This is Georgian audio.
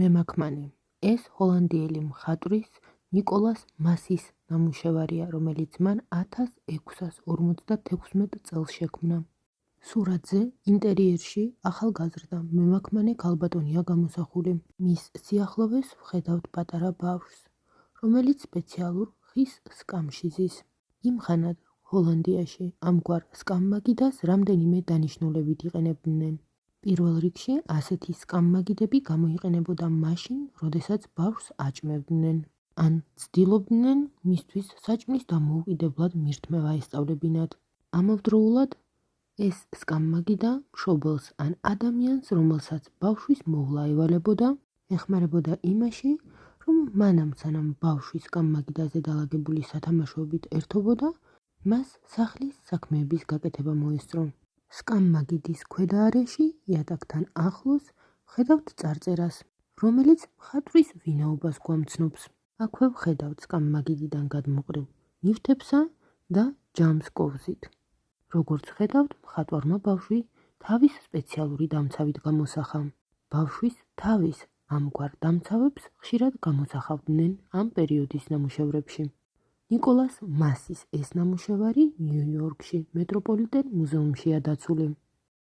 მემაქმანე. ეს ჰოლანდიელი მხატვრის ნიკოლას მასის ნამუშევარია, რომელიც მან 1656 წელს შექმნა. სურათზე ინტერიერში ახალგაზრდა მემაქმანე ქალბატონია გამოსახული. მის სიახლოვეს ვხედავთ პატარა ბავშვს, რომელიც სპეციალურ ხის სკამში ზის. იმხანად ჰოლანდიაში ამგვარ სკამმაგიდას რამდენიმე დანიშნულებით იყენებდნენ. პირველ რიგში ასეთი სკამმაგიდები გამოიყენებოდა მაშინ, როდესაც ბავშვს აჭმევდნენ, ან ცდილობდნენ მისთვის საჭმლის დამოუკიდებლად მირთმევა ესწავლებინათ. ამავდროულად ეს სკამმაგიდა მშობელს ან ადამიანს, რომელსაც ბავშვის მოვლა ევალებოდა, ეხმარებოდა იმაში, რომ მანამ სანამ ბავშვი სკამმაგიდაზე დალაგებული სათამაშოებით ერთობოდა, მას სახლის საქმეების გაკეთება მოესწრო. სკამმაგიდის ქვედა არეში, იატაკთან ახლოს, ვხედავთ წარწერას, რომელიც მხატვრის ვინაობას გვამცნობს. აქვე ვხედავთ სკამმაგიდიდან გადმოყრილ ნივთებსა და ჯამს კოვზით. როგორც ვხედავთ, მხატვარმა ბავშვი თავის სპეციალური დამცავით გამოსახა. ბავშვის თავის ამგვარ დამცავებს ხშირად გამოსახავდნენ ამ პერიოდის ნამუშევრებში. ნიკოლას მასის ეს ნამუშევარი ნიუ-იორკში მეტროპოლიტენ მუზეუმშია დაცული.